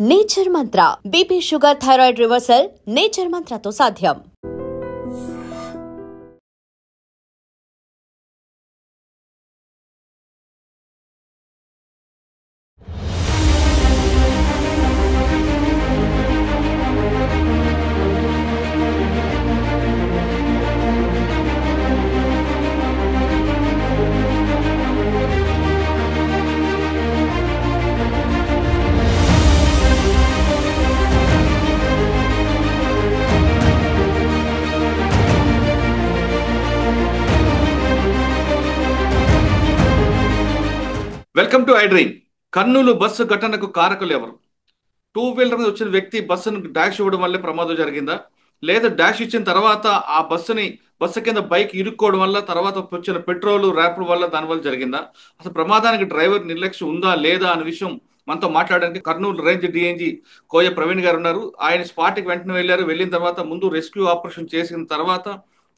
Nature Mantra BP sugar thyroid reversal nature మంత్రతో సాధ్యం. Welcome to iDream. Kurnool bus ఘటనకు కారకులు ఎవరు? టూ వీలర్ మీద వచ్చిన వ్యక్తి బస్సును డాష్ ఇవ్వడం వల్లే ప్రమాదం జరిగిందా, లేదా డాష్ ఇచ్చిన తర్వాత ఆ బస్సు కింద బైక్ ఇరుక్కోవడం వల్ల తర్వాత వచ్చిన పెట్రోల్ ర్యాపిడ్ వల్ల దానివల్ల జరిగిందా? అసలు ప్రమాదానికి డ్రైవర్ నిర్లక్ష్యం ఉందా లేదా అనే విషయం మనతో మాట్లాడడానికి కర్నూలు రేంజ్ డిఐజీ కోయ ప్రవీణ్ గారు ఉన్నారు. ఆయన స్పాట్కి వెంటనే వెళ్ళారు. వెళ్ళిన తర్వాత ముందు రెస్క్యూ ఆపరేషన్ చేసిన తర్వాత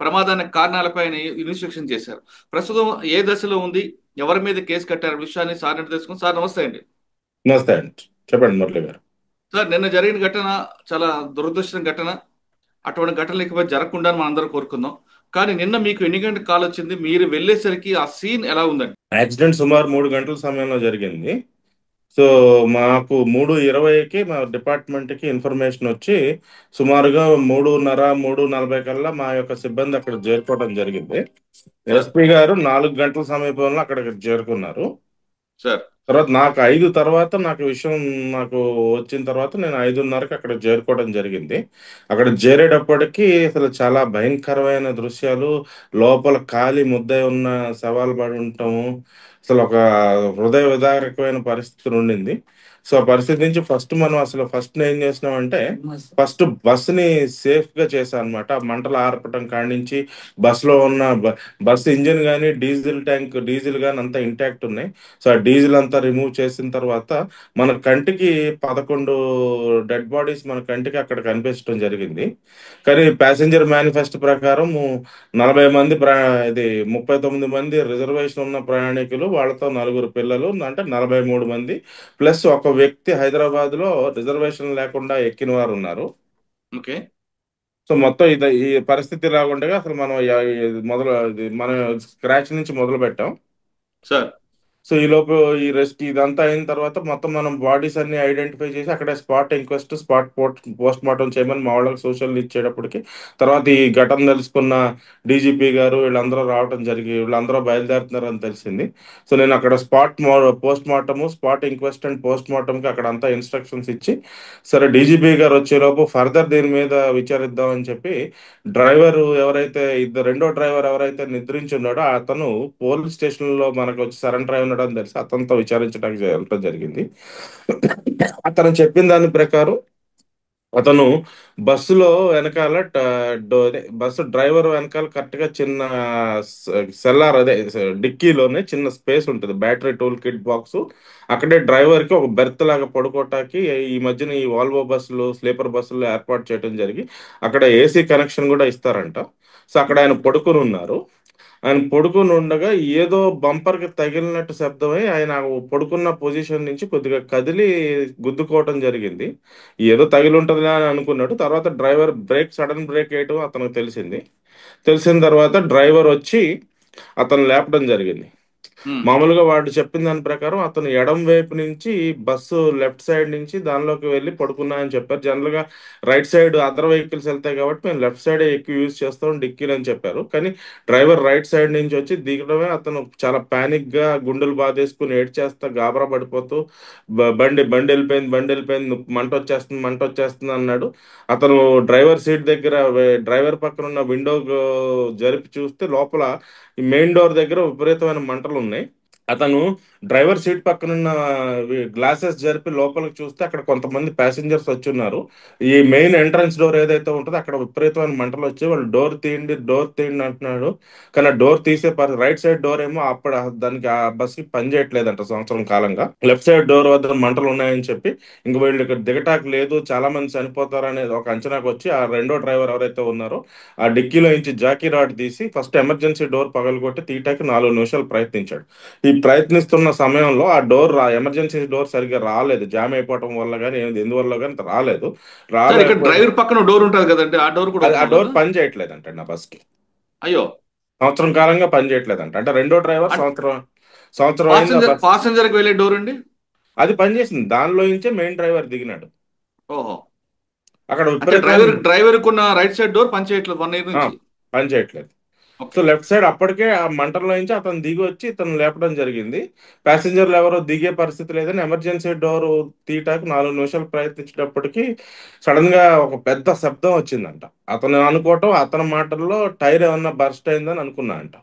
ప్రమాదానికి కారణాలపై ఆయన ఇన్వెస్టిగేషన్ చేశారు. ప్రస్తుతం ఏ దశలో ఉంది, ఎవరి మీద కేసు కట్టారు విషయాన్ని సార్ తెలుసుకుని. సార్ నమస్తే అండి. నమస్తే అండి, చెప్పండి మురళి గారు. సార్, నిన్న జరిగిన ఘటన చాలా దురదృష్టం ఘటన. అటువంటి ఘటనలు ఇకపై జరగకుండా మనం అందరూ కోరుకుందాం. కానీ నిన్న మీకు ఎన్ని గంటల కాల్ వచ్చింది? మీరు వెళ్ళేసరికి ఆ సీన్ ఎలా ఉందండి? యాక్సిడెంట్ సుమారు 3 గంటల సమయంలో జరిగింది. సో మాకు 3:20కి మా డిపార్ట్మెంట్కి ఇన్ఫర్మేషన్ వచ్చి సుమారుగా 3:30, 3:40 కల్లా మా యొక్క సిబ్బంది అక్కడ చేరుకోవడం జరిగింది. ఎస్పీ గారు 4 గంటల సమీపంలో అక్కడికి చేరుకున్నారు. సార్, తర్వాత నాకు 5 తర్వాత విషయం వచ్చిన తర్వాత నేను 5:30కి అక్కడ చేరుకోవడం జరిగింది. అక్కడ చేరేటప్పటికి అసలు చాలా భయంకరమైన దృశ్యాలు, లోపల ఖాళీ ముద్ద ఉన్న శవాలు పడి ఉండటము, అసలు ఒక హృదయ విదారకమైన పరిస్థితి ఉండింది. సో ఆ పరిస్థితి నుంచి ఫస్ట్ ఏం చేసినామంటే ఫస్ట్ బస్సుని సేఫ్ గా చేశాను అనమాట. మంటలు ఆర్పటం కాడి నుంచి బస్సులో ఉన్న బస్సు ఇంజిన్ కానీ డీజిల్ కానీ అంతా ఇంటాక్ట్ ఉన్నాయి. సో ఆ డీజిల్ అంతా రిమూవ్ చేసిన తర్వాత మన కంటికి 11 డెడ్ బాడీస్ మన కంటికి అక్కడ కనిపించడం జరిగింది. కానీ ప్యాసింజర్ మేనిఫెస్టో ప్రకారం 40 మంది ఇది 39 మంది రిజర్వేషన్ ఉన్న ప్రయాణికులు, వాళ్ళతో 4 పిల్లలు, అంటే 43 మంది ప్లస్ ఒక వ్యక్తి హైదరాబాద్ లో రిజర్వేషన్ లేకుండా ఎక్కిన వారు ఉన్నారు. ఓకే. సో మొత్తం ఈ పరిస్థితి రాకుండా అసలు మనం స్క్రాచ్ నుంచి మొదలు పెట్టాం సార్, సో ఈలోపు ఇదంతా అయిన తర్వాత మొత్తం మనం బాడీస్ అన్ని ఐడెంటిఫై చేసి అక్కడ స్పాట్ ఇంక్వెస్ట్, పోస్ట్ మార్టం చేయమని మా వాళ్ళకి సూచనలు ఇచ్చేటప్పటికి తర్వాత ఈ ఘటన తెలుసుకున్న డీజీపీ గారు వీళ్ళందరూ వీళ్ళందరూ బయలుదేరుతున్నారని తెలిసింది. సో నేను అక్కడ post mortem, spot inquest and post మార్టంకి అక్కడ అంతా ఇన్స్ట్రక్షన్స్ ఇచ్చి, సరే డీజీపీ గారు వచ్చేలోపు ఫర్దర్ దీని మీద విచారిద్దామని చెప్పి రెండో డ్రైవర్ ఎవరైతే నిద్రించి ఉన్నాడో అతను పోలీస్ స్టేషన్ లో మనకు వచ్చి సరెండర్ అయి ఉండడం తెలిసి అతనితో విచారించడానికి వెళ్ళడం జరిగింది. అతను చెప్పిన దాని ప్రకారం అతను బస్సులో వెనకాల బస్సు డ్రైవర్ వెనకాల కరెక్ట్ గా చిన్న సెల్లార్, డిక్కీలోనే చిన్న స్పేస్ ఉంటుంది, బ్యాటరీ టూల్ కిట్ బాక్స్. అక్కడే డ్రైవర్ కి ఒక బెర్త్ లాగా పడుకోవటానికి ఈ మధ్యన ఈ వాల్వో బస్సులు, స్లీపర్ బస్సులు ఏర్పాటు చేయడం జరిగి అక్కడ ఏసీ కనెక్షన్ కూడా ఇస్తారంట. సో అక్కడ ఆయన పడుకుని ఉన్నారు. ఆయన పడుకుని ఉండగా ఏదో బంపర్ కి తగిలినట్టు శబ్దమై ఆయన పడుకున్న పొజిషన్ నుంచి కొద్దిగా కదిలి గుద్దుకోవటం జరిగింది. ఏదో తగిలి ఉంటుందిలే అని అనుకున్నాడు. తర్వాత డ్రైవర్ సడన్ బ్రేక్ వేయటం అతనికి తెలిసిన తర్వాత డ్రైవర్ వచ్చి అతను లేపడం జరిగింది. మామూలుగా వాడు చెప్పిన దాని ప్రకారం అతను ఎడం వైపు నుంచి బస్సు లెఫ్ట్ సైడ్ నుంచి దానిలోకి వెళ్ళి పడుకున్నాయని చెప్పారు. జనరల్ గా రైట్ సైడ్ అదర్ వెహికల్స్ వెళ్తాయి కాబట్టి మేము లెఫ్ట్ సైడ్ ఎక్కువ యూజ్ చేస్తాం డిక్కీలు అని చెప్పారు. కానీ డ్రైవర్ రైట్ సైడ్ నుంచి వచ్చి దిగడమే అతను చాలా పానిక్ గా గుండెలు బాధేసుకుని ఏడ్చేస్తా గాబరా పడిపోతూ బండి వెళ్ళిపోయింది, మంట వచ్చేస్తుంది అన్నాడు. అతను డ్రైవర్ సీట్ దగ్గర డ్రైవర్ పక్కన ఉన్న విండో జరిపి చూస్తే లోపల ఈ మెయిన్ డోర్ దగ్గర విపరీతమైన మంటలు ఉన్నాయి. అతను డ్రైవర్ సీట్ పక్కనున్న గ్లాసెస్ జరిపి లోపలికి చూస్తే అక్కడ కొంతమంది ప్యాసింజర్స్ వచ్చి ఉన్నారు. ఈ మెయిన్ ఎంట్రన్స్ డోర్ ఏదైతే ఉంటుందో అక్కడ విపరీతమైన మంటలు వచ్చి వాళ్ళు డోర్ తీయండి అంటున్నాడు. కానీ ఆ డోర్ తీసే రైట్ సైడ్ డోర్ ఏమో దానికి ఆ బస్ కి పని చేయట్లేదంట సంవత్సరం కాలంగా. లెఫ్ట్ సైడ్ డోర్ వద్ద మంటలు ఉన్నాయని చెప్పి ఇంక వీళ్ళు ఇక్కడ దిగటాకు లేదు, చాలా మంది చనిపోతారనేది ఒక అంచనాకు వచ్చి ఆ రెండో డ్రైవర్ ఎవరైతే ఉన్నారో ఆ డిక్కీలో నుంచి జాకీ రాడ్ తీసి ఫస్ట్ ఎమర్జెన్సీ డోర్ పగలగొట్టి తీయటానికి 4 నిమిషాలు ప్రయత్నించాడు. ఈ ప్రయత్నిస్తున్న సమయంలో ఆ ఎమర్జెన్సీ డోర్ సరిగ్గా రాలేదు, జామ్ అయిపోవటం వల్ల కానీ ఎందువల్ల కానీ రాలేదు. సార్ ఇక్కడ రాలేకపోయి డ్రైవర్ పక్కన డోర్ ఉంటుంది కదండి, ఆ డోర్ కూడా ఆ ఓపెన్ డోర్ అవ్వలేదా? పని చేయట్లేదంట నా బస్కి. అయ్యో. సంవత్సరం కాలంగా పని చేయట్లేదంట. అంటే రెండో డ్రైవర్ సంవత్సరం సంవత్సరం అయింది ఆ బస్. పాసెంజర్కి వెళ్ళే డోర్ అండి? అది పనిచేసింది, దానిలో నుంచే మెయిన్ డ్రైవర్ దిగినాడు. ఓహో. అక్కడ అంటే విపరీతమైన డ్రైవర్ కున్న రైట్ సైడ్ డోర్ పని చేయట్లేదు 1 ఇయర్ ఆ, నుంచి. పని చేయట్లేదు. So okay. లెఫ్ట్ సైడ్ అప్పటికే ఆ మంటల్లో నుంచి అతను దిగి వచ్చి ఇతను లేపడం జరిగింది. ప్యాసింజర్లు ఎవరో దిగే పరిస్థితి లేదని ఎమర్జెన్సీ డోర్ తీయటానికి 4 నిమిషాలు ప్రయత్నించేటప్పటికి సడన్ గా ఒక పెద్ద శబ్దం వచ్చిందంట. అతను అనుకోవటం, అతని మాటల్లో టైర్ ఏమన్నా బర్స్ట్ అయిందని అనుకున్నా అంట.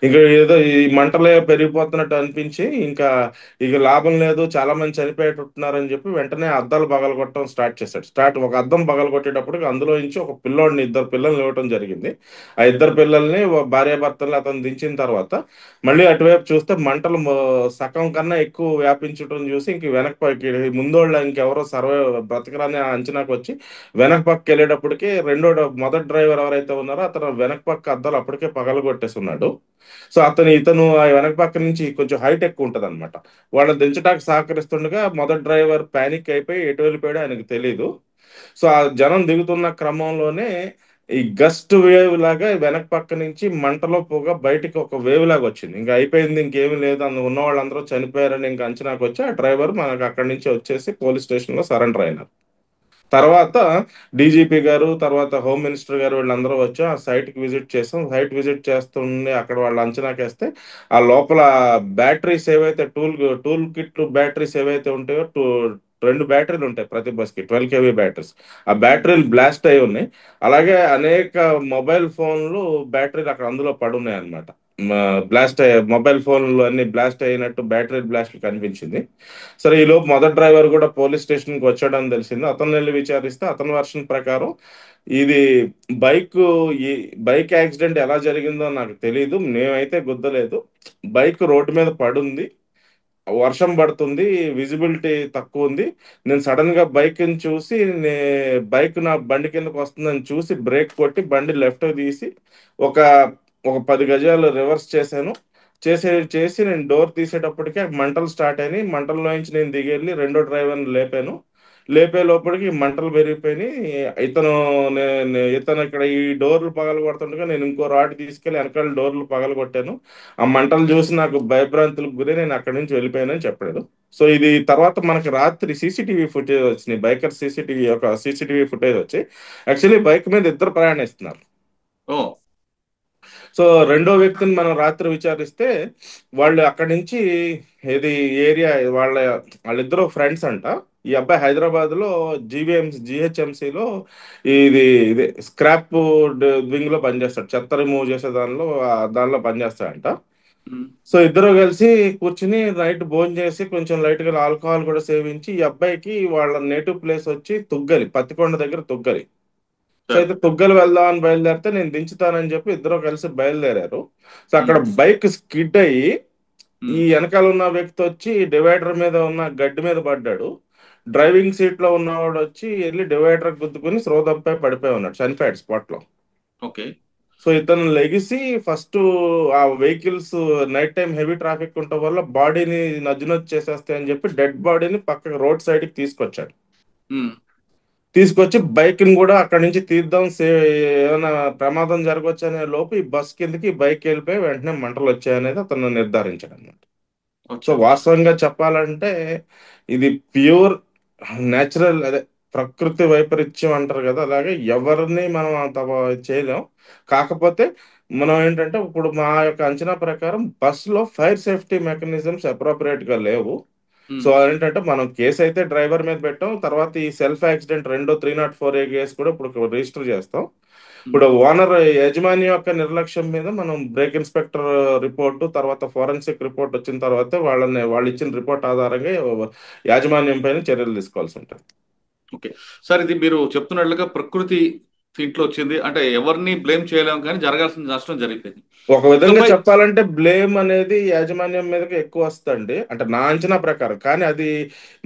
ఇంకా ఏదో ఈ మంటలే పెరిగిపోతున్నట్టు అనిపించి ఇంకా ఇక లాభం లేదు, చాలా మంది చనిపోయేటట్టున్నారని చెప్పి వెంటనే అద్దాలు పగలగొట్టడం స్టార్ట్ చేశాడు. ఒక అద్దం పగలగొట్టేటప్పటికి అందులో నుంచి ఒక పిల్లోడిని, 2 పిల్లల్ని ఇవ్వడం జరిగింది. ఆ 2 పిల్లల్ని భార్యాభర్తలు అతను దించిన తర్వాత మళ్ళీ అటువైపు చూస్తే మంటలు సగం కన్నా ఎక్కువ వ్యాపించడం చూసి ఇంక వెనక పక్కకి ముందోళ్ళ ఇంకెవరో బ్రతకరాని అంచనాకు వచ్చి వెనక పక్కకి వెళ్ళేటప్పటికి మొదటి డ్రైవర్ ఎవరైతే ఉన్నారో అతను వెనక పక్క అద్దాలు అప్పటికే పగలగొట్టేసి ఉన్నాడు. సో ఇతను ఆ వెనక పక్క నుంచి కొంచెం హైట్ ఎక్కువ ఉంటది అనమాట. వాళ్ళని దించడానికి సహకరిస్తుండగా మొదటి డ్రైవర్ పానిక్ అయిపోయి ఎటు వెళ్ళిపోయాడో ఆయనకు తెలియదు. సో ఆ జనం దిగుతున్న క్రమంలోనే ఈ గస్ట్ వేవ్ లాగా వెనక పక్క నుంచి మంటలో పొగ బయటికి ఒక వేవ్ లాగా వచ్చింది. ఇంకా అయిపోయింది, ఇంకేమీ లేదు, ఉన్న వాళ్ళందరూ చనిపోయారని ఇంకా అంచనాకు వచ్చి ఆ డ్రైవర్ మనకు అక్కడి నుంచి వచ్చేసి పోలీస్ స్టేషన్ లో సరెండర్ అయినారు. తర్వాత డీజీపీ గారు, తర్వాత హోమ్ మినిస్టర్ గారు వీళ్ళందరూ వచ్చి ఆ సైట్ కి విజిట్ చేసాం. సైట్ విజిట్ చేస్తుండే అక్కడ వాళ్ళు అంచనాకేస్తే ఆ లోపల బ్యాటరీస్ ఏవైతే టూల్ కిట్ బ్యాటరీస్ ఏవైతే ఉంటాయో 2 బ్యాటరీలు ఉంటాయి ప్రతి బస్ కి, 12 kV బ్యాటరీస్. ఆ బ్యాటరీలు బ్లాస్ట్ అయి ఉన్నాయి. అలాగే అనేక మొబైల్ ఫోన్లు బ్యాటరీలు అక్కడ అందులో పడున్నాయి అనమాట. బ్లాస్ట్ అయ్యే మొబైల్ ఫోన్లు అన్ని బ్లాస్ట్ అయినట్టు బ్యాటరీ బ్లాస్ట్ కనిపించింది. సరే ఈలోపు మొదటి డ్రైవర్ కూడా పోలీస్ స్టేషన్ కి వచ్చాడని తెలిసింది. అతను వెళ్ళి విచారిస్తే అతని వర్షన్ ప్రకారం ఇది బైక్ ఈ బైక్ యాక్సిడెంట్ ఎలా జరిగిందో నాకు తెలియదు, మేమైతే గుద్దలేదు, బైక్ రోడ్డు మీద పడుంది, వర్షం పడుతుంది, విజిబిలిటీ తక్కువ ఉంది, నేను సడన్ గా బైక్ చూసి బైక్ నా బండి కిందకు వస్తుందని చూసి బ్రేక్ కొట్టి బండి లెఫ్ట్ తీసి ఒక ఒక 10 గజాలు రివర్స్ చేశాను. చేసి నేను డోర్ తీసేటప్పటికే మంటలు స్టార్ట్ అయినాయి. మంటల్లో నుంచి నేను దిగెళ్ళి రెండో డ్రైవర్ని లేపాను. లేపే లోపలికి మంటలు పెరిగిపోయినాయి. ఇతను ఇక్కడ ఈ డోర్లు పగల కొడుతుండగా నేను ఇంకో రాడ్ తీసుకెళ్లి వెనకాల డోర్లు పగల కొట్టాను. ఆ మంటలు చూసి నాకు భయభ్రాంతులకు గురి నేను అక్కడి నుంచి వెళ్ళిపోయానని చెప్పాడు. సో ఇది తర్వాత మనకి రాత్రి సీసీటీవీ ఫుటేజ్ వచ్చినాయి, బైకర్ సీసీటీవీ ఫుటేజ్ వచ్చి యాక్చువల్లీ బైక్ మీద ఇద్దరు ప్రయాణిస్తున్నారు. ఓ. సో రెండో వ్యక్తిని మనం రాత్రి విచారిస్తే వాళ్ళు అక్కడి నుంచి ఏది ఏరియా వాళ్ళిద్దరూ ఫ్రెండ్స్ అంట. ఈ అబ్బాయి హైదరాబాద్ లో జిహెచ్ఎంసిలో ఇది ఇదే స్క్రాప్ వింగ్ లో పనిచేస్తాడు, చెత్త రిమూవ్ చేసే దానిలో పనిచేస్తాడంట. ఉమ్. సో ఇద్దరు కలిసి కూర్చుని నైట్ భోజనం చేసి కొంచెం లైట్ గా ఆల్కహాల్ కూడా సేవించి ఈ అబ్బాయికి వాళ్ళ నేటివ్ ప్లేస్ వచ్చి తుగ్గలి, పత్తికొండ దగ్గర తుగ్గలి. So sir. అయితే తుగ్గలు వెళ్దామని బయలుదేరితే నేను దించుతానని చెప్పి ఇద్దరు కలిసి బయలుదేరారు. సో అక్కడ ఉమ్. బైక్ స్కిడ్ అయ్యి ఈ ఉమ్. వెనకాల ఉన్న వ్యక్తి వచ్చి డివైడర్ మీద ఉన్న గడ్డి మీద పడ్డాడు. డ్రైవింగ్ సీట్ లో ఉన్నవాడు వచ్చి వెళ్ళి డివైడర్ గుద్దుకుని శ్రోతంపై పడిపోయి ఉన్నాడు, చనిపోయాడు స్పాట్ లో. ఓకే. సో ఇతను లెగిసి ఫస్ట్ ఆ vehicles night time heavy traffic ఉండటం వల్ల బాడీని నజ్జునజ్జు చేసేస్తాయని చెప్పి డెడ్ బాడీని పక్క రోడ్ సైడ్ కి తీసుకొచ్చాడు. ఉమ్. తీసుకొచ్చి బైక్ ని కూడా అక్కడి నుంచి తీద్దాం, ఏమైనా ప్రమాదం జరగవచ్చు అనే లోపు ఈ బస్ కిందకి ఈ బైక్ వెళ్ళిపోయి వెంటనే మంటలు వచ్చాయనేది అతను నిర్ధారించాడు అనమాట. సో అచ్చా. వాస్తవంగా చెప్పాలంటే ఇది ప్యూర్ నేచురల్, అదే ప్రకృతి వైపరీత్యం అంటారు కదా, అలాగే ఎవరిని మనం అంత చేయలేం. కాకపోతే మనం ఏంటంటే ఇప్పుడు మా యొక్క అంచనా ప్రకారం బస్ లో ఫైర్ సేఫ్టీ మెకానిజమ్స్ అప్రోప్రియేట్ గా లేవు. సో ఉమ్. అదేంటంటే మనం కేసు అయితే డ్రైవర్ మీద పెట్టాం, తర్వాత ఈ సెల్ఫ్ యాక్సిడెంట్ 304A కేసు కూడా ఇప్పుడు రిజిస్టర్ చేస్తాం. ఉమ్. ఇప్పుడు ఓనర్ యజమాని యొక్క నిర్లక్ష్యం మీద మనం బ్రేక్ ఇన్స్పెక్టర్ రిపోర్టు, తర్వాత ఫోరెన్సిక్ రిపోర్ట్ వచ్చిన తర్వాత వాళ్ళు ఇచ్చిన రిపోర్ట్ ఆధారంగా యాజమాన్యం పైన చర్యలు తీసుకోవాల్సి ఉంటుంది. ఓకే. సార్ ఇది మీరు చెప్తున్నట్లుగా ప్రకృతి ఇంట్లో వచ్చింది అంటే ఎవరిని బ్లేమ్ చేయలేము, కానీ జరగాల్సిన నష్టం జరిగిపోయింది. ఒక విధంగా ఇకపై చెప్పాలంటే బ్లేమ్ అనేది యాజమాన్యం మీదకి ఎక్కువ వస్తుంది అంటే నా అంచనా ప్రకారం. కానీ అది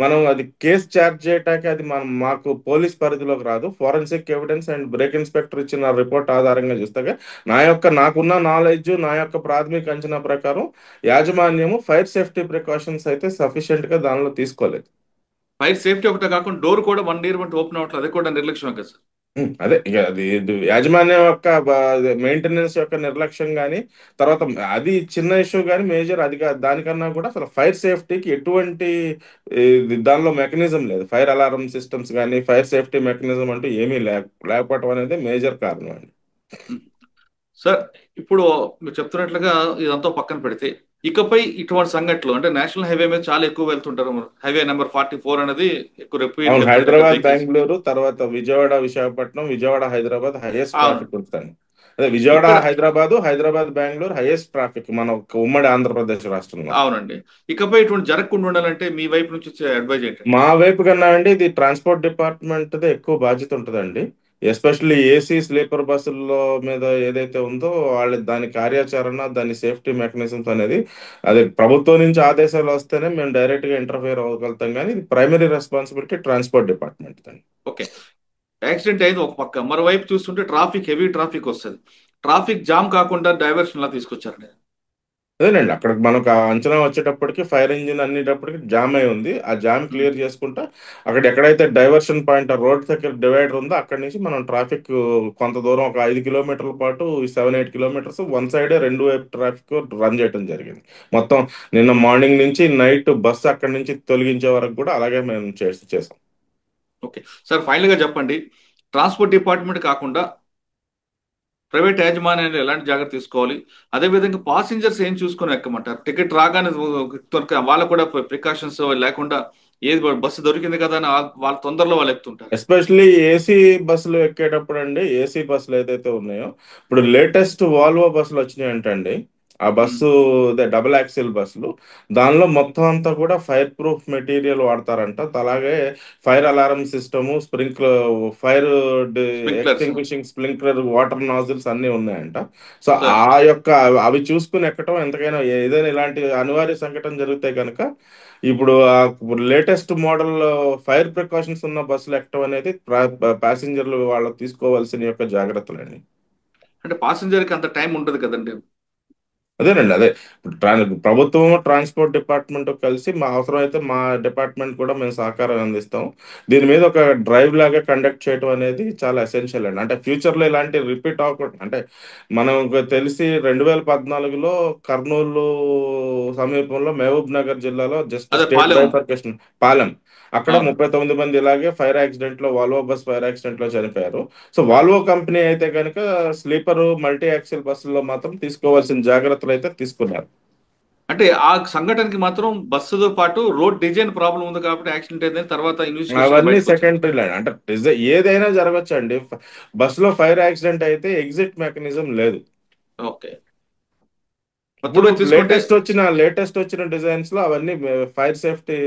మనం అది కేసు ఛార్జ్ చేయటానికి అది మాకు పోలీస్ పరిధిలోకి రాదు. Forensic evidence and brake inspector ఇచ్చిన రిపోర్ట్ ఆధారంగా చూస్తే నాకున్న నాలెడ్జ్, నా యొక్క ప్రాథమిక అంచనా ప్రకారం యాజమాన్యము ఫైర్ సేఫ్టీ ప్రికాషన్స్ అయితే సఫిషియెంట్ గా దానిలో తీసుకోలేదు. ఫైర్ సేఫ్టీ ఒకటే కాకుండా డోర్ కూడా 1 ఇయర్ బట్టి ఓపెన్ అవ్వట్లేదు, అది కూడా నిర్లక్ష్యం కదా సార్. అదే ఇక అది ఇది యాజమాన్యం యొక్క మెయింటెనెన్స్ యొక్క నిర్లక్ష్యం కానీ, తర్వాత అది చిన్న ఇష్యూ కానీ మేజర్ అది దానికన్నా కూడా అసలు ఫైర్ సేఫ్టీకి ఎటువంటి దానిలో మెకానిజం లేదు. ఫైర్ అలారం సిస్టమ్స్ కానీ ఫైర్ సేఫ్టీ మెకానిజం అంటూ ఏమీ లేకపోవడం అనేది మేజర్ కారణం అండి. ఉమ్. సార్, ఇప్పుడు మీరు చెప్తున్నట్లుగా ఇదంతా పక్కన పెడితే, ఇకపై ఇటువంటి సంఘటనలు అంటే నేషనల్ హైవే మీద చాలా ఎక్కువ వెళ్తుంటారు. హైవే నెంబర్ 44 అనేది ఎక్కువ రిపీట్ అవును, వెళ్తుంటాయి పెద్ద హైదరాబాద్ వెహికల్స్. బెంగళూరు తర్వాత విజయవాడ విశాఖపట్నం, విజయవాడ హైదరాబాద్ హైయెస్ట్ అవును. ట్రాఫిక్ ఉంటుంది. అదే విజయవాడ ఇక్కడ హైదరాబాద్, హైదరాబాద్ బెంగళూరు హైయెస్ట్ ట్రాఫిక్ మన ఉమ్మడి ఆంధ్రప్రదేశ్ రాష్ట్రంలో. అవునండి. ఇకపై ఇటువంటి జరగకుండా ఉండాలంటే మీ వైపు నుంచి వచ్చే అడ్వైజ్ ఏంటండి? మా వైపు కన్నా అండి ఇది ట్రాన్స్పోర్ట్ డిపార్ట్మెంట్ ఎక్కువ బాధ్యత ఉంటుందండి. ఎస్పెషల్లీ ఏసీ స్లీపర్ బస్సుల్లో మీద ఏదైతే ఉందో వాళ్ళ దాని కార్యాచరణ, దాని సేఫ్టీ మెకానిజమ్స్ అనేది అది ప్రభుత్వం నుంచి ఆదేశాలు వస్తేనే మేము డైరెక్ట్ గా ఇంటర్ఫియర్ అవ్వగలుగుతాం. కానీ ఇది ప్రైమరీ రెస్పాన్సిబిలిటీ ట్రాన్స్పోర్ట్ డిపార్ట్మెంట్ అండి. ఓకే. యాక్సిడెంట్ అయింది ఒక పక్క, మరోవైపు చూస్తుంటే ట్రాఫిక్, హెవీ ట్రాఫిక్ వస్తుంది. ట్రాఫిక్ జామ్ కాకుండా డైవర్షన్ లా తీసుకొచ్చారండి. అదేనండి, అక్కడ మనకు ఆ అంచనా వచ్చేటప్పటికి ఫైర్ ఇంజిన్ అన్నిటప్పటికి జామ్ అయి ఉంది. ఆ జామ్ ఉమ్. క్లియర్ చేసుకుంటా అక్కడ ఎక్కడైతే డైవర్షన్ పాయింట్ రోడ్ దగ్గర డివైడర్ ఉందో అక్కడి నుంచి మనం ట్రాఫిక్ కొంత దూరం ఒక 5 కిలోమీటర్ల పాటు 7-8 కిలోమీటర్స్ వన్ సైడే రెండు వైపు ట్రాఫిక్ రన్ చేయడం జరిగింది. మొత్తం నిన్న మార్నింగ్ నుంచి నైట్ బస్సు అక్కడి నుంచి తొలగించే వరకు కూడా అలాగే మేము చేసాం. ఓకే సార్, ఫైనల్ గా చెప్పండి, ట్రాన్స్పోర్ట్ డిపార్ట్మెంట్ కాకుండా ప్రైవేట్ యాజమాన్యాలు ఎలాంటి జాగ్రత్త తీసుకోవాలి? అదేవిధంగా పాసింజర్స్ ఏం చూసుకొని ఎక్కమంటారు? టికెట్ రాగానే వాళ్ళకు కూడా ప్రికాషన్స్ లేకుండా ఏది బస్సు దొరికింది కదా అని వాళ్ళ తొందరలో వాళ్ళు ఎక్కుతుంటారు. ఎస్పెషల్లీ ఏసీ బస్సులు ఎక్కేటప్పుడు అండి, ఏసీ బస్సులు ఏదైతే ఉన్నాయో ఇప్పుడు లేటెస్ట్ వాల్వో బస్సులు వచ్చినాయి అంటండి. ఆ ఉమ్. బస్సు డబుల్ యాక్సిల్ బస్సులు, దానిలో మొత్తం అంతా కూడా ఫైర్ ప్రూఫ్ మెటీరియల్ వాడతారంట. అలాగే fire alarm system, fire sprinklers. Extinguishing sprinkler, water nozzles అన్నీ ఉన్నాయంట. సో సార్, ఆ యొక్క అవి చూసుకుని ఎక్కటం, ఎంతకైనా ఏదైనా ఇలాంటి అనివార్య సంఘటన జరిగితే కనుక ఇప్పుడు లేటెస్ట్ మోడల్ ఫైర్ ప్రికాషన్స్ ఉన్న బస్సులు ఎక్కడం అనేది ప్యాసింజర్లు వాళ్ళు తీసుకోవాల్సిన యొక్క జాగ్రత్తలండి. అంటే పాసింజర్ కి అంత టైం ఉండదు కదండి. అదేనండి, అదే ఇప్పుడు ప్రభుత్వం ట్రాన్స్పోర్ట్ డిపార్ట్మెంట్ కలిసి మా అవసరం అయితే మా డిపార్ట్మెంట్ కూడా మేము సహకారం అందిస్తాం. దీని మీద ఒక డ్రైవ్ లాగా కండక్ట్ చేయడం అనేది చాలా ఎసెన్షియల్ అండి. అంటే ఫ్యూచర్లో ఇలాంటి రిపీట్ అవ్వకూడదు. అంటే మనకు తెలిసి 2014లో కర్నూలు సమీపంలో మహబూబ్ నగర్ జిల్లాలో జస్ట్ అదే స్టేట్ పాలెం. బైఫర్కేషన్ పాలెం అక్కడ అవును. 39 మంది ఇలాగే ఫైర్ యాక్సిడెంట్ లో, వాల్వో బస్ ఫైర్ యాక్సిడెంట్ లో చనిపోయారు. సో వాల్వో కంపెనీ అయితే కనుక స్లీపర్ మల్టీ యాక్సిల్ బస్సుల్లో మాత్రం తీసుకోవాల్సిన జాగ్రత్తలు అయితే తీసుకున్నారు. అంటే ఆ సంఘటనకి మాత్రం బస్సుతో పాటు రోడ్ డిజైన్ ప్రాబ్లం ఉంది కాబట్టి యాక్సిడెంట్ అయిందని తర్వాత ఇన్వెస్టిగేషన్ లో అవన్నీ బయటకు వచ్చింది. సెకండరీ లైన్ అంటే ఏదైనా జరగచ్చు అండి. బస్సులో ఫైర్ యాక్సిడెంట్ అయితే ఎగ్జిట్ మెకానిజం లేదు. ఓకే. మొత్తం ఇప్పుడు మీద తీసుకుంటే లేటెస్ట్ వచ్చిన డిజైన్స్ లో అవన్నీ ఫైర్ సేఫ్టీ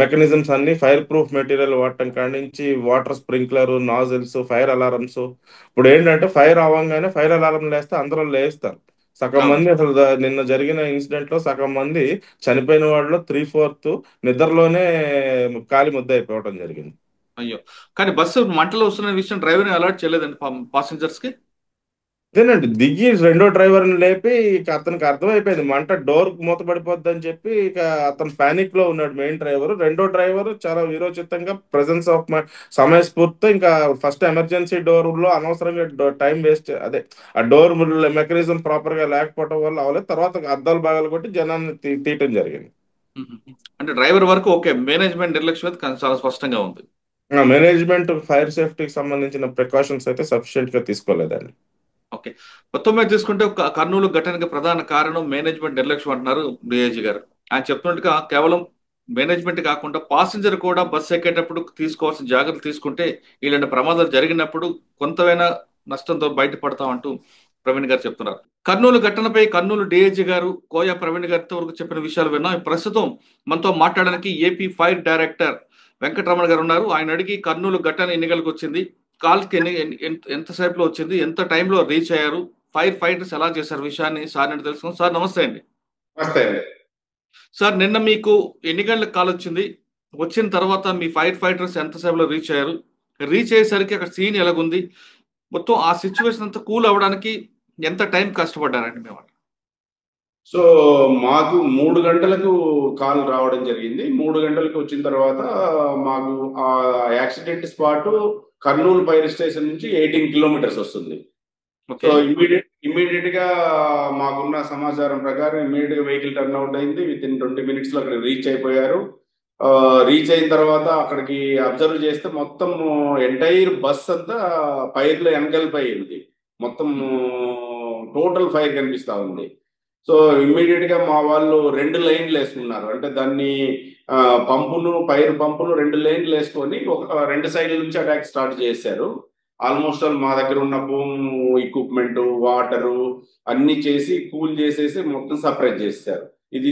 మెకానిజమ్స్ అన్ని ఫైర్ ప్రూఫ్ మెటీరియల్ వాడటం కాడి నుంచి water sprinkler, nozzles, fire alarms. ఇప్పుడు ఏంటంటే ఫైర్ అవ్వగానే ఫైర్ అలారం లేస్తే అందరూ లేస్తారు. సగం అవును. మంది అసలు నిన్న జరిగిన ఇన్సిడెంట్ లో సగం మంది చనిపోయిన వాళ్ళు 3/4 నిద్రలోనే కాలి ముద్ద అయిపోవడం జరిగింది. అయ్యో. కానీ బస్సు మంటలు వస్తున్న విషయం డ్రైవర్ అలర్ట్ చేయలేదండి పాసింజర్స్ కి? అదేనండి, దిగి రెండో డ్రైవర్ని లేపి ఇక అతనికి అర్థమైపోయింది మంట డోర్ మూతపడిపోద్ది అని చెప్పి ఇక అతను పానిక్ లో ఉన్నాడు మెయిన్ డ్రైవర్. రెండో డ్రైవర్ చాలా వీరోచితంగా ప్రెసెన్స్ ఆఫ్ సమయస్ఫూర్తితో ఇంకా ఫస్ట్ ఎమర్జెన్సీ డోర్ లో అనవసరంగా టైం వేస్ట్, అదే ఆ డోర్ మెకానిజం ప్రాపర్ గా లేకపోవడం వల్ల అవ్వలేదు. తర్వాత అద్దాలు బాగాలు కొట్టి జనాన్ని తీయటం జరిగింది. మ్మ్. అంటే డ్రైవర్ వరకు ఓకే, మేనేజ్మెంట్ నిర్లక్ష్యం అయితే చాలా స్పష్టంగా ఉంది. మేనేజ్మెంట్ ఫైర్ సేఫ్టీకి సంబంధించిన ప్రికాషన్స్ అయితే సఫిషియెంట్ గా తీసుకోలేదండి. ఓకే. మొత్తం మీద తీసుకుంటే కర్నూలు ఘటనకి ప్రధాన కారణం మేనేజ్మెంట్ నిర్లక్ష్యం అంటున్నారు డిఐజీ గారు. ఆయన చెప్తున్నట్టుగా కేవలం మేనేజ్మెంట్ కాకుండా పాసింజర్ కూడా బస్సు ఎక్కేటప్పుడు తీసుకోవాల్సిన జాగ్రత్తలు తీసుకుంటే ఇలాంటి ప్రమాదాలు జరిగినప్పుడు కొంతైనా నష్టంతో బయటపడతామంటూ ప్రవీణ్ గారు చెప్తున్నారు. కర్నూలు ఘటనపై కర్నూలు డిఐజీ గారు కోయా ప్రవీణ్ గారితో వరకు చెప్పిన విషయాలు విన్నాం. ప్రస్తుతం మనతో మాట్లాడడానికి ఏపీ ఫైర్ డైరెక్టర్ వెంకటరమణ గారు ఉన్నారు. ఆయన అడిగి కర్నూలు ఘటన ఎన్నికలకు వచ్చింది, కాల్కి ఎంతసేపులో వచ్చింది, ఎంత టైంలో రీచ్ అయ్యారు, ఫైర్ ఫైటర్స్ ఎలా చేశారు విషయాన్ని సార్ నేను తెలుసుకున్నాను. సార్ నమస్తే అండి. నమస్తే అండి. సార్ నిన్న మీకు ఎన్ని గంటలకు కాల్ వచ్చింది, వచ్చిన తర్వాత మీ ఫైర్ ఫైటర్స్ ఎంతసేపులో రీచ్ అయ్యారు, రీచ్ అయ్యేసరికి అక్కడ సీన్ ఎలాగుంది, మొత్తం ఆ సిచ్యువేషన్ అంతా కూల్ అవ్వడానికి ఎంత టైం కష్టపడ్డారండి మేము? సో మాకు 3 గంటలకు కాల్ రావడం జరిగింది. 3 గంటలకు వచ్చిన తర్వాత మాకు ఆ accident spot Kurnool fire station నుంచి 18 కిలోమీటర్స్ వస్తుంది. సో ఇమ్మీడియట్ గా మాకున్న సమాచారం ప్రకారం ఇమ్మీడియట్ గా వెహికల్ టర్న్ అవుట్ అయింది. విత్ ఇన్ 20 minutes లో అక్కడ రీచ్ అయిపోయారు. రీచ్ అయిన తర్వాత అక్కడికి అబ్జర్వ్ చేస్తే మొత్తం ఎంటైర్ బస్ అంతా ఫైర్లో వెనకలిపై ఉంది. మొత్తం టోటల్ ఫైర్ కనిపిస్తా ఉంది. సో ఇమ్మీడియట్ గా మా వాళ్ళు 2 లైన్లు వేసుకున్నారు. అంటే దాన్ని ఫైర్ పంపును 2 లైన్లు వేసుకొని ఒక 2 సైడ్ల నుంచి అటాక్ స్టార్ట్ చేశారు. ఆల్మోస్ట్ ఆల్ మా దగ్గర ఉన్న హోమ్ ఎక్విప్మెంట్, వాటరు అన్ని చేసి కూల్ చేసేసి మొత్తం సపరేట్ చేశారు. ఇది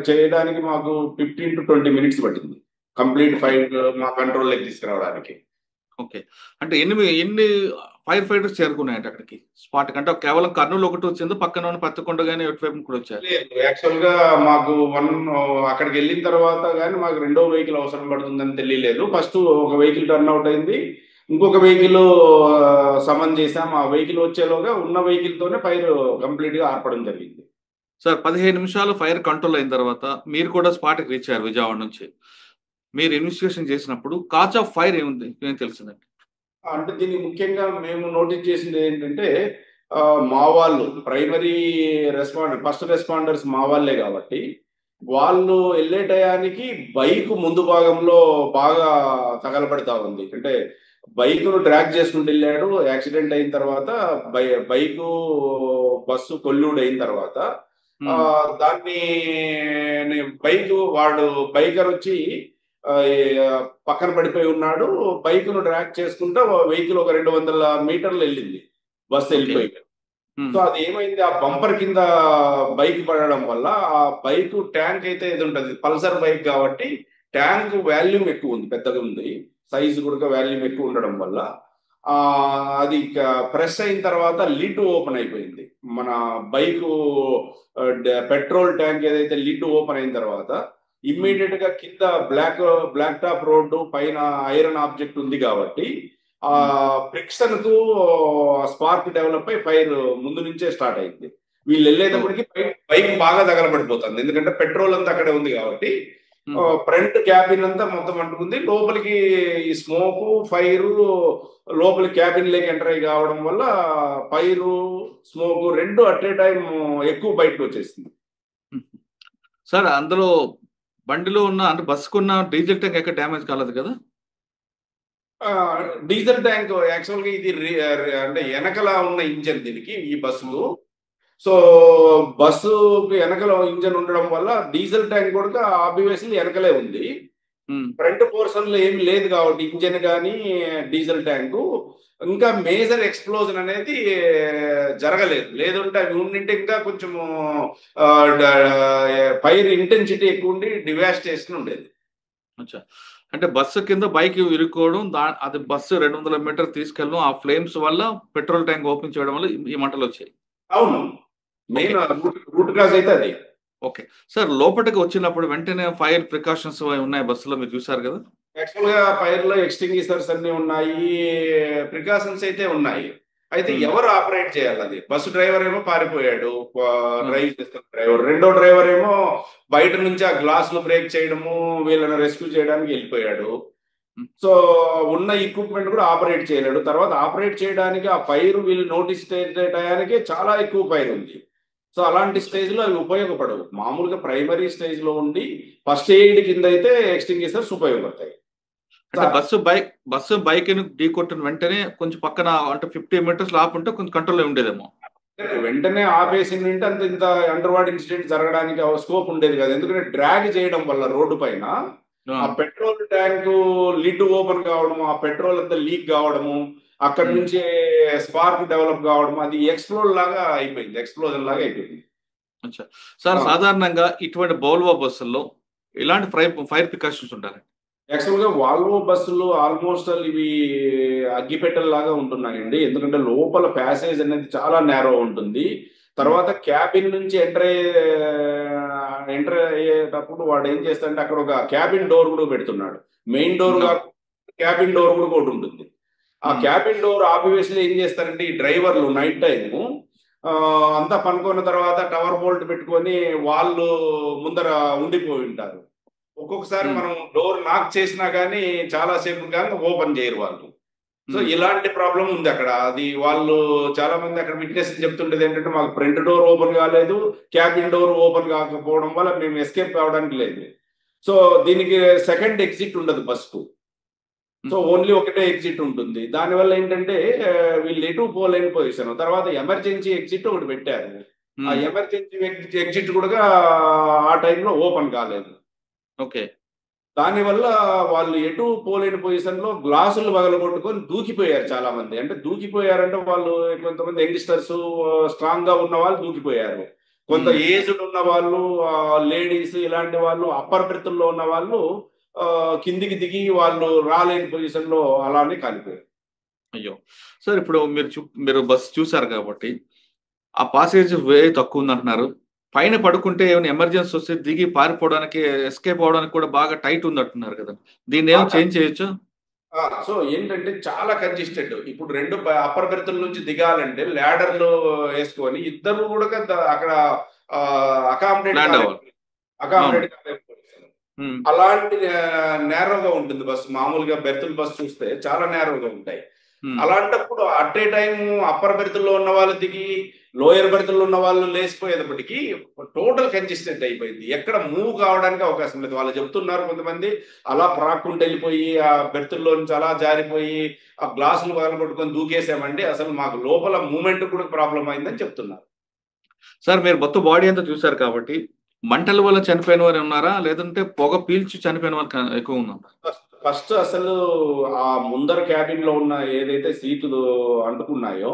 చేయడానికి మాకు 15 to 20 minutes పట్టింది కంప్లీట్ ఫైర్ మా కంట్రోల్లోకి తీసుకురావడానికి. ఓకే, అంటే ఎన్ని ఫైర్ ఫైటర్స్ చేరుకున్నాయంటే అక్కడికి స్పాట్ కంటే కేవలం కర్నూలు ఒకటి వచ్చిందో పక్కన ఉన్న పత్తికొండ కానీ ఎటువైపు కూడా వచ్చారు? లేదు, యాక్చువల్ గా మాకు అక్కడికి వెళ్ళిన తర్వాత కానీ మాకు 2వ వెహికల్ అవసరం పడుతుందని తెలియలేదు. ఫస్ట్ ఒక వెహికల్ టర్న్ అవుట్ అయింది, ఇంకొక వెహికల్ సమన్ చేసాం. ఆ వెహికల్ వచ్చేలోగా ఉన్న వెహికల్ తోనే ఫైర్ కంప్లీట్ గా ఆర్పడం జరిగింది. సార్ 15 నిమిషాలు ఫైర్ కంట్రోల్ అయిన తర్వాత మీరు కూడా స్పాట్కి రీచ్ అయ్యారు విజయవాడ నుంచి. మీరు ఇన్వెస్టిగేషన్ చేసినప్పుడు కాజ్ ఆఫ్ ఫైర్ ఏముంది ఏం తెలిసిందండి? అంటే దీన్ని ముఖ్యంగా మేము నోటీస్ చేసింది ఏంటంటే మా వాళ్ళు ప్రైమరీ ఫస్ట్ రెస్పాండర్స్ మా వాళ్ళే కాబట్టి వాళ్ళు వెళ్ళే టయానికి బైక్ ముందు భాగంలో బాగా తగలబడతా ఉంది. అంటే బైక్ను ట్రాక్ చేసుకుంటూ వెళ్ళాడు. యాక్సిడెంట్ అయిన తర్వాత బైకు బస్సు కొల్యూడ్ అయిన తర్వాత దాన్ని బైకర్ వచ్చి పక్కన పడిపోయి ఉన్నాడు. బైక్ను ట్రాక్ చేసుకుంటా వెహికల్ ఒక 200 మీటర్లు వెళ్ళింది, బస్సు వెళ్ళిపోయి. సో అది ఏమైంది, ఆ బంపర్ కింద బైక్ పడడం వల్ల ఆ బైక్ ట్యాంక్ అయితే ఇది ఉంటుంది, పల్సర్ బైక్ కాబట్టి ట్యాంక్ వాల్యూమ్ ఎక్కువ ఉంది, పెద్దగా ఉంది, సైజు కూడా వాల్యూమ్ ఎక్కువ ఉండడం వల్ల అది ప్రెస్ అయిన తర్వాత లిడ్ ఓపెన్ అయిపోయింది. మన బైక్ పెట్రోల్ ట్యాంక్ ఏదైతే లిడ్ ఓపెన్ అయిన తర్వాత ఇమ్మీడియట్ గా కింద బ్లాక్ టాప్ రోడ్డు పైన ఐరన్ ఆబ్జెక్ట్ ఉంది కాబట్టి ఆ ఫ్రిక్షన్ కు స్పార్క్ డెవలప్ అయి ఫైర్ ముందు నుంచే స్టార్ట్ అయింది. వీళ్ళు వెళ్ళేటప్పటికి బైక్ బాగా తగలబడిపోతుంది, ఎందుకంటే పెట్రోల్ అంతా అక్కడే ఉంది కాబట్టి. ఫ్రంట్ క్యాబిన్ అంతా మొత్తం అంటుకుంది. లోపలికి ఈ స్మోకు ఫైరు లోపలి క్యాబిన్ లేక ఎంటర్ అయ్యి కావడం వల్ల fire smoke 2 at a time ఎక్కువ బయటకు వచ్చేసింది. సార్ అందులో బండిలో ఉన్న అంటే బస్సుకున్న డీజిల్ ట్యాంక్ ఎక్కడ డ్యామేజ్ కాలేదు కదా? డీజిల్ ట్యాంక్ యాక్చువల్ గా ఇది అంటే వెనకల ఉన్న ఇంజన్ దీనికి, ఈ బస్సుకు. సో బస్సు వెనకల ఇంజన్ ఉండడం వల్ల డీజిల్ ట్యాంక్ కూడా ఆబ్వియస్లీ వెనకలే ఉంది. ఫ్రంట్ పోర్షన్ లో ఏమి లేదు కాబట్టి ఇంజన్ కానీ డీజిల్ ట్యాంకు ఇంకా మేజర్ ఎక్స్ప్లోజన్ అనేది జరగలేదు. లేదంటే అవి ఉండింటే ఇంకా కొంచెం ఫైర్ ఇంటెన్సిటీ ఎక్కువ ఉండి డివాస్టేషన్ ఉండేది. అంటే బస్సు కింద బైక్ ఇరుక్కోవడం, అది బస్సు 200 మీటర్ తీసుకెళ్ళడం, ఆ ఫ్లేమ్స్ వల్ల పెట్రోల్ ట్యాంక్ ఓపెన్ చేయడం వల్ల ఈ మంటలు వచ్చాయి. అవును, మెయిన్ రూట్ కాజ్ అయితే అది. ఓకే సార్, లోపలికి వచ్చినప్పుడు వెంటనే ఫైర్ ప్రికాషన్స్ ఉన్నాయి బస్సులో, మీరు చూసారు కదా? యాక్చువల్ గా ఫైర్ లో ఎక్స్టింగ్విషర్స్ అన్ని ఉన్నాయి, ప్రికాషన్స్ అయితే ఉన్నాయి. అయితే ఎవరు ఆపరేట్ చేయాలి? అది బస్సు డ్రైవర్ ఏమో పారిపోయాడు, డ్రైవ్ చేస్తున్న డ్రైవర్. రెండో డ్రైవర్ ఏమో బయట నుంచి ఆ గ్లాసులు బ్రేక్ చేయడము, వీళ్ళని రెస్క్యూ చేయడానికి వెళ్ళిపోయాడు. సో ఉన్న ఎక్విప్మెంట్ కూడా ఆపరేట్ చేయలేడు. తర్వాత ఆపరేట్ చేయడానికి ఆ ఫైర్ వీళ్ళు నోటీస్ చేయడానికి చాలా ఎక్కువ ఫైర్ ఉంది. సో అలాంటి స్టేజ్ లో అవి ఉపయోగపడవు. మామూలుగా ప్రైమరీ స్టేజ్ లో ఉండి ఫస్ట్ ఎయిడ్ కింద అయితే ఎక్స్టింగ్విషర్స్ ఉపయోగపడతాయి. అంటే బస్సు బైక్ ఢీ కొట్టిన వెంటనే కొంచెం పక్కన అంటే 50 మీటర్స్ ఆపుంటే కొంచెం కంట్రోల్ ఉండేదేమో. వెంటనే ఆపేసిందంటే అంత ఇంత అండర్ వార్డ్ ఇన్సిడెంట్ జరగడానికి స్కోప్ ఉండేది కదా. ఎందుకంటే డ్రాగ్ చేయడం వల్ల రోడ్డు పైన ఆ పెట్రోల్ ట్యాంక్ లిడ్ ఓపెన్ కావడము, ఆ పెట్రోల్ అంతా లీక్ కావడము, అక్కడ నుంచి స్పార్క్ డెవలప్ కావడం, అది ఎక్స్ప్లోజన్ లాగా అయిపోయింది. సార్ సాధారణంగా ఇటువంటి బోల్వో బస్సుల్లో ఇలాంటి ఫైర్ ప్రికాషన్స్ ఉండాలి? యాక్చువల్ గా వాల్వో బస్సులు ఆల్మోస్ట్ ఇవి అగ్గిపెట్టెల్లాగా ఉంటున్నాయండి. ఎందుకంటే లోపల ప్యాసేజ్ అనేది చాలా నేరో ఉంటుంది. తర్వాత క్యాబిన్ నుంచి ఎంటర్ అయ్యేటప్పుడు వాడు ఏం చేస్తాడంటే అక్కడ ఒక క్యాబిన్ డోర్ కూడా పెడుతున్నాడు. మెయిన్ డోర్ కాకుండా క్యాబిన్ డోర్ కూడా ఒకటి ఉంటుంది. ఆ క్యాబిన్ డోర్ ఆబ్వియస్లీ ఏం చేస్తారంటే ఈ డ్రైవర్లు నైట్ టైము అంతా పనుకున్న తర్వాత టవర్ బోల్ట్ పెట్టుకొని వాళ్ళు ముందర ఉండిపోయి ఉంటారు. ఒక్కొక్కసారి మనం డోర్ నాక్ చేసినా కానీ చాలా సేపు కానీ ఓపెన్ చేయరు వాళ్ళు. సో ఇలాంటి ప్రాబ్లం ఉంది అక్కడ. అది వాళ్ళు చాలా మంది అక్కడ విట్నెస్ చెప్తుండేది ఏంటంటే మాకు ఫ్రంట్ డోర్ ఓపెన్ కాలేదు, క్యాబిన్ డోర్ ఓపెన్ కాకపోవడం వల్ల మేము ఎస్కేప్ కావడానికి లేదు. సో దీనికి సెకండ్ ఎగ్జిట్ ఉండదు బస్కు. సో ఓన్లీ ఒకటే ఎగ్జిట్ ఉంటుంది. దానివల్ల ఏంటంటే వీళ్ళు ఎటు పోలేని పొజిషన్. తర్వాత ఎమర్జెన్సీ ఎగ్జిట్ ఒకటి పెట్టారు. ఆ ఎమర్జెన్సీ ఎగ్జిట్ కూడా ఆ టైంలో ఓపెన్ కాలేదు. ఓకే. దానివల్ల వాళ్ళు ఎటు పోలేని పొజిషన్ లో గ్లాసులు పగలగొట్టుకొని దూకిపోయారు చాలా మంది. అంటే దూకిపోయారంటే వాళ్ళు కొంతమంది యంగ్స్టర్స్ స్ట్రాంగ్ గా ఉన్న వాళ్ళు దూకిపోయారు. కొంత ఏజ్డ్ ఉన్న వాళ్ళు, లేడీస్, ఇలాంటి వాళ్ళు అప్పర్ బ్రెత్లో ఉన్న వాళ్ళు కిందికి దిగి వాళ్ళు రాలేని పొజిషన్ లో అలానే కాలిపోయారు. అయ్యో సార్, ఇప్పుడు మీరు బస్ చూసారు కాబట్టి ఆ పాసేజ్ వే తక్కువ ఉంది అంటున్నారు. పైన పడుకుంటే ఏమైనా ఎమర్జెన్సీ వస్తే దిగి పారిపోవడానికి, ఎస్కేప్ అవడానికి కూడా బాగా టైట్ ఉంది అంటున్నారు కదా, దీన్ని ఏమైనా చేంజ్ చేయొచ్చు? సో ఏంటంటే చాలా కంజెస్టెడ్. ఇప్పుడు రెండు అప్పర్ బెర్తుల నుంచి దిగాలంటే ల్యాడర్లు వేసుకొని ఇద్దరు కూడా అక్కడ అకామిడేట్ అలాంటి నేరోగా ఉంటుంది బస్సు. మామూలుగా బెర్తుల బస్సు చూస్తే చాలా నేరోగా ఉంటాయి. అలాంటప్పుడు అట్ ఏ టైం అప్పర్ బెర్తుల్లో ఉన్న వాళ్ళు దిగి లోయర్ బెర్తుల్లో ఉన్న వాళ్ళు లేచిపోయేటప్పటికి టోటల్ కంజెస్టెడ్ అయిపోయింది. ఎక్కడ మూవ్ కావడానికి అవకాశం లేదు. వాళ్ళు చెప్తున్నారు కొంతమంది అలా ప్రాక్కుంటూ వెళ్ళిపోయి ఆ బెర్తుల్లో నుంచి అలా జారిపోయి ఆ గ్లాసులు పగలగొట్టుకొని దూకేసామండి, అసలు మాకు లోపల మూమెంట్ కూడా ప్రాబ్లం అయిందని చెప్తున్నారు. సార్ మీరు మొత్తం బాడీ అంతా చూసారు కాబట్టి మంటల వల్ల చనిపోయిన వారు ఉన్నారా, లేదంటే పొగ పీల్చి చనిపోయిన వారు ఎక్కువ ఉన్నారా? ఫస్ట్ అసలు ఆ ముందర క్యాబిన్ లో ఉన్న ఏదైతే సీట్లు అంటుకున్నాయో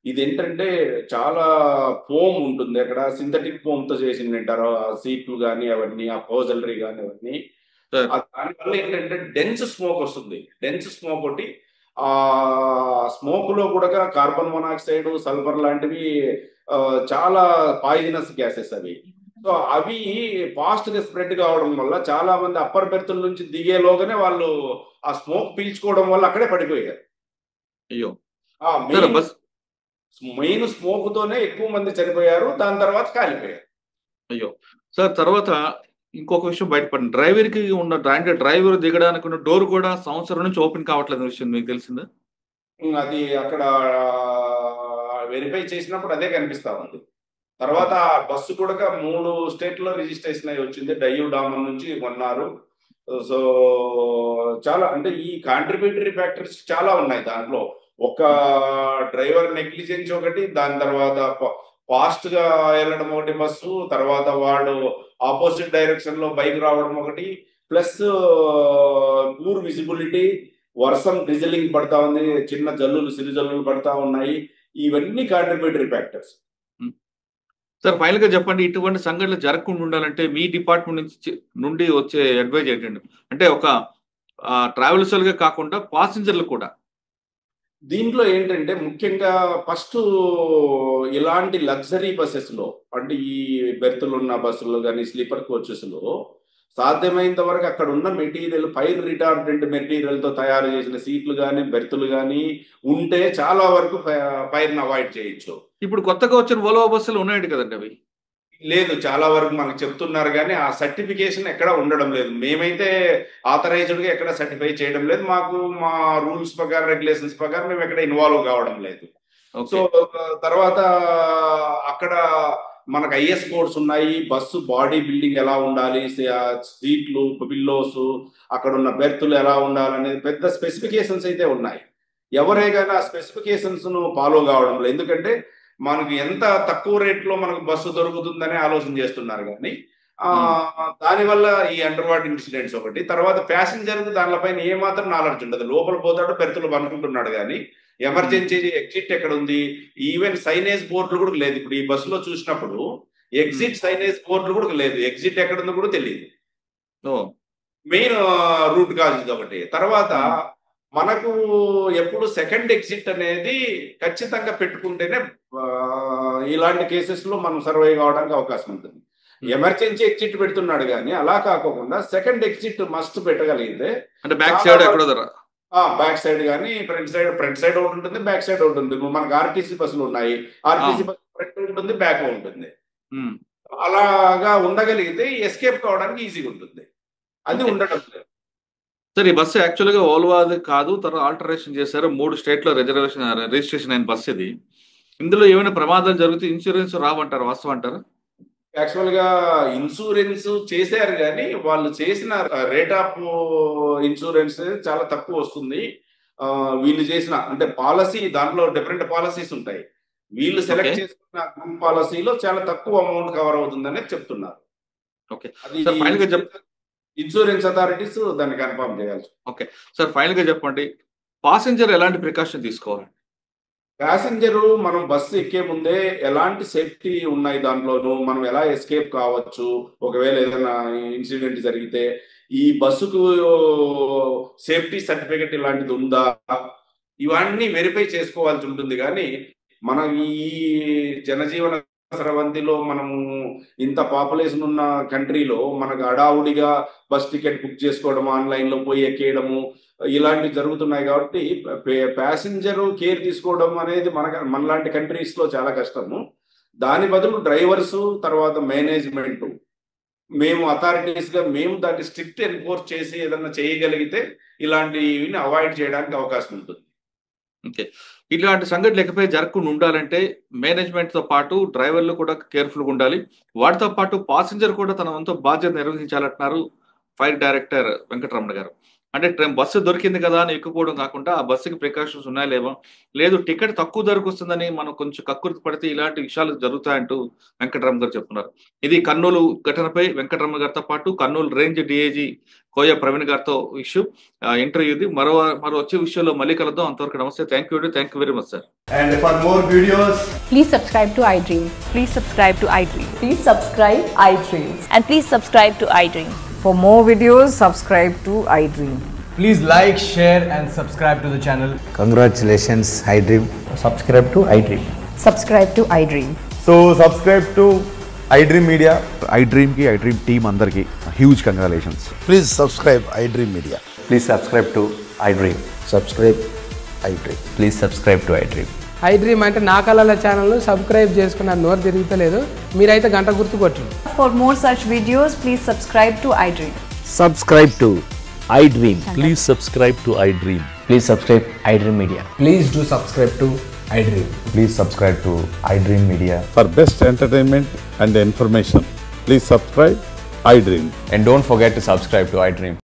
ఇది ఏంటంటే చాలా ఫోమ్ ఉంటుంది అక్కడ, సింథటిక్ ఫోమ్ తో చేసింది అంటారు ఆ సీట్లు కానీ అవన్నీ, ఆ హోజలరీ కానీ అవన్నీ. దానివల్ల ఏంటంటే డెన్స్ స్మోక్ వస్తుంది. డెన్స్ స్మోక్ ఒకటి, ఆ స్మోక్ లో కూడా కార్బన్ మొనాక్సైడ్, సల్ఫర్ లాంటివి చాలా పాయిజనస్ గ్యాసెస్ అవి. సో అవి ఫాస్ట్ గా స్ప్రెడ్ కావడం వల్ల చాలా మంది అప్పర్ బెర్తుల నుంచి దిగేలోగానే వాళ్ళు ఆ స్మోక్ పీల్చుకోవడం వల్ల అక్కడే పడిపోయారు. అయ్యో, మెయిన్ స్మోక్ తోనే ఎక్కువ మంది చనిపోయారు, దాని తర్వాత కాలిపోయారు. అయ్యో సార్, తర్వాత ఇంకొక విషయం బయటపడింది. డ్రైవర్ కి ఉన్న అంటే డ్రైవర్ దిగడానికి ఉన్న డోర్ కూడా సంవత్సరం నుంచి ఓపెన్ కావట్లేదు విషయం మీకు తెలిసిందా? అది అక్కడ వెరిఫై చేసినప్పుడు అదే కనిపిస్తా ఉంది. తర్వాత బస్సు కూడా 3 స్టేట్లో రిజిస్ట్రేషన్ అయి వచ్చింది. డయ్యూ డామన్ నుంచి కొన్నారు. సో చాలా అంటే ఈ కాంట్రిబ్యూటరీ ఫ్యాక్టర్స్ చాలా ఉన్నాయి దాంట్లో. ఒక డ్రైవర్ నెగ్లిజెన్స్ ఒకటి, దాని తర్వాత ఫాస్ట్ గా వెళ్ళడం ఒకటి బస్సు, తర్వాత వాడు ఆపోజిట్ డైరెక్షన్ లో బైక్ రావడం ఒకటి, ప్లస్ పూర్ విజిబిలిటీ, వర్షం డ్రిజిలింగ్ పడతా ఉంది, చిన్న జల్లులు సిరి జల్లులు పడతా ఉన్నాయి. ఇవన్నీ కాంట్రిబ్యూటరీ ఫ్యాక్టర్స్. సార్ ఫైనల్ గా చెప్పండి, ఇటువంటి సంఘటనలు జరగకుండా ఉండాలంటే మీ డిపార్ట్మెంట్ నుండి వచ్చే అడ్వైజ్ ఏంటండి? అంటే ఒక ట్రావెల్స్ గా కాకుండా ప్యాసింజర్లు కూడా. దీంట్లో ఏంటంటే ముఖ్యంగా ఫస్ట్ ఇలాంటి లగ్జరీ బస్సెస్ లో, అంటే ఈ బెర్తులు ఉన్న బస్సుల్లో కానీ స్లీపర్ కోచెస్ లో సాధ్యమైనంత వరకు అక్కడ ఉన్న మెటీరియల్ ఫైర్ రిటార్డెంట్ మెటీరియల్ తో తయారు చేసిన సీట్లు కానీ బెర్తులు కానీ ఉంటే చాలా వరకు ఫైర్ని అవాయిడ్ చేయొచ్చు. ఇప్పుడు కొత్తగా వచ్చిన వోల్వో బస్సులు ఉన్నాయి కదండి, అవి లేదు, చాలా వరకు మనకు చెప్తున్నారు కానీ ఆ సర్టిఫికేషన్ ఎక్కడ ఉండడం లేదు. మేమైతే ఆథరైజ్డ్ గా ఎక్కడ సర్టిఫై చేయడం లేదు. మాకు మా రూల్స్ ప్రకారం, రెగ్యులేషన్స్ ప్రకారం మేము ఎక్కడ ఇన్వాల్వ్ కావడం లేదు. సో తర్వాత అక్కడ మనకు ఐఎస్ కోడ్స్ ఉన్నాయి. బస్సు బాడీ బిల్డింగ్ ఎలా ఉండాలి, సీట్లు, పిల్లోస్, అక్కడ ఉన్న బెర్తులు ఎలా ఉండాలి అనేది పెద్ద స్పెసిఫికేషన్స్ అయితే ఉన్నాయి. ఎవరైనా ఆ స్పెసిఫికేషన్స్ ను ఫాలో కావడం లేదు. ఎందుకంటే మనకు ఎంత తక్కువ రేట్లో మనకు బస్సు దొరుకుతుందనే ఆలోచన చేస్తున్నారు కానీ దానివల్ల ఈ అండర్ వాటర్ ఇన్సిడెంట్స్ ఒకటి. తర్వాత ప్యాసింజర్ దానిపైన ఏమాత్రం నాలెడ్జ్ ఉండదు. లోపల పోతాడు, బెర్తులు అనుకుంటున్నాడు కానీ ఎమర్జెన్సీ ఎగ్జిట్ ఎక్కడ ఉంది, ఈవెన్ సైనేజ్ బోర్డులు కూడా లేదు. ఇప్పుడు ఈ బస్సులో చూసినప్పుడు ఎగ్జిట్ సైనేజ్ బోర్డులు కూడా లేదు, ఎగ్జిట్ ఎక్కడ ఉందో కూడా తెలియదు. మెయిన్ రూట్ కాజ్ కాబట్టి. తర్వాత మనకు ఎప్పుడు సెకండ్ ఎగ్జిట్ అనేది ఖచ్చితంగా పెట్టుకుంటేనే ఇలాంటి కేసెస్ లో మనం సర్వైవ్ కావడానికి అవకాశం ఉంటుంది. ఎమర్జెన్సీ ఎగ్జిట్ పెడుతున్నాడు కానీ అలా కాకుండా సెకండ్ ఎగ్జిట్ మస్ట్ పెట్టగలిగితే అంటే బ్యాక్ సైడ్ ఎక్కడో బ్యాక్ సైడ్ కానీ ఫ్రంట్ సైడ్ ఒకటి ఉంటుంది, బ్యాక్ సైడ్ ఒకటి ఉంటుంది. మనకు ఆర్టీసీ బస్సులు ఉన్నాయి, ఆర్టీసీ బస్సు ఫ్రంట్ ఉంటుంది, బ్యాక్ ఉంటుంది. అలాగా ఉండగలిగితే ఎస్కేప్ కావడానికి ఈజీగా ఉంటుంది. అది ఉండటం లేదు సార్. ఈ బస్సు యాక్చువల్గా ఓల్వాది కాదు, తర్వాత ఆల్టరేషన్ చేశారు. 3 స్టేట్లో రిజిస్ట్రేషన్ అయిన బస్సు ఇది. ఇందులో ఏమైనా ప్రమాదాలు జరిగితే ఇన్సూరెన్స్ రావంటారు, వాస్తవం అంటారు? యాక్చువల్ గా ఇన్సూరెన్స్ చేశారు కానీ వాళ్ళు చేసిన రేట్ ఆఫ్ ఇన్సూరెన్స్ చాలా తక్కువ వస్తుంది. వీళ్ళు చేసిన అంటే పాలసీ, దాంట్లో డిఫరెంట్ పాలసీస్ ఉంటాయి. వీళ్ళు సెలెక్ట్ చేసుకున్న గ్రూప్ పాలసీలో చాలా తక్కువ అమౌంట్ కవర్ అవుతుందని చెప్తున్నారు. అది ఇన్సూరెన్స్ అథారిటీస్ దాన్ని కన్ఫర్మ్ చేయాల్సి. ఓకే సార్, ఫైనల్ గా చెప్పండి, పాసెంజర్ ఎలాంటి ప్రికాషన్ తీసుకోవాలి? ప్యాసింజరు మనం బస్సు ఎక్కే ముందే ఎలాంటి సేఫ్టీ ఉన్నాయి దాంట్లోనూ, మనం ఎలా ఎస్కేప్ కావచ్చు ఒకవేళ ఏదైనా ఇన్సిడెంట్ జరిగితే, ఈ బస్సుకు సేఫ్టీ సర్టిఫికెట్ ఇలాంటిది ఉందా, ఇవన్నీ వెరిఫై చేసుకోవాల్సి ఉంటుంది. కానీ మనం ఈ జనజీవన స్రవంతిలో మనము ఇంత పాపులేషన్ ఉన్న కంట్రీలో మనకు అడావుడిగా బస్ టికెట్ బుక్ చేసుకోవడం, ఆన్లైన్ లో పోయి ఎక్కేయడము ఇలాంటివి జరుగుతున్నాయి. కాబట్టి ప్యాసింజర్ కేర్ తీసుకోవడం అనేది మనలాంటి కంట్రీస్ లో చాలా కష్టము. దాని బదులు డ్రైవర్స్, తర్వాత మేనేజ్మెంట్, మేము అథారిటీస్ గా మేము దాన్ని స్ట్రిక్ట్ ఎన్ఫోర్స్ చేసి ఏదన్నా చేయగలిగితే ఇలాంటివి అవాయిడ్ చేయడానికి అవకాశం ఉంటుంది. ఓకే, ఇలాంటి సంఘటన లేకపోతే జరగకుండా ఉండాలంటే మేనేజ్మెంట్ తో పాటు డ్రైవర్లు కూడా కేర్ఫుల్గా ఉండాలి. వాటితో పాటు పాసెంజర్ కూడా తన వంతు బాధ్యత నిర్వహించాలంటున్నారు ఫైర్ డైరెక్టర్ వెంకటరమణ గారు. అంటే బస్సు దొరికింది కదా అని ఎక్కుపోవడం కాకుండా ఆ బస్సుకి ప్రికాషన్స్ ఉన్నాయా లేవో, లేదు టికెట్ తక్కువ ధరకు వస్తుందని మనం కొంచెం కక్కుర్తి పడితే ఇలాంటి విషయాలు జరుగుతాయంటూ వెంకటరమణ గారు చెప్తున్నారు. ఇది కర్నూలు ఘటనపై వెంకటరమణ గారితో పాటు కర్నూలు రేంజ్ డిఐజీ కోయ ప్రవీణ్ గారితో ఇష్యూ ఇంటర్వ్యూ ఇది. మరో వచ్చే విషయంలో మళ్ళీ కలుద్దాం. అంతవరకు నమస్తే. Thank you very much sir. And for more videos, please subscribe to iDream. Please subscribe to iDream. Please subscribe iDream. And please subscribe to iDream. For more videos, subscribe to iDream. please like, share and subscribe to the channel. Congratulations, iDream. Subscribe to iDream. Subscribe to iDream. So subscribe to iDream Media. iDream ki iDream team andarki huge congratulations. Please subscribe iDream Media. Please subscribe to iDream. Subscribe iDream. Please subscribe to iDream. iDream అంటే నా కళల channel subscribe చేసుకున్న నోరు తిరుగుతలేదు, మీరైతే గంట గుర్తు కొట్టండి. For more such videos, please subscribe to iDream. Subscribe to iDream. Please subscribe to iDream. Please subscribe iDream Media. Please do subscribe to iDream. Please subscribe to iDream Media. For best entertainment and information, please subscribe iDream. And don't forget to subscribe to iDream.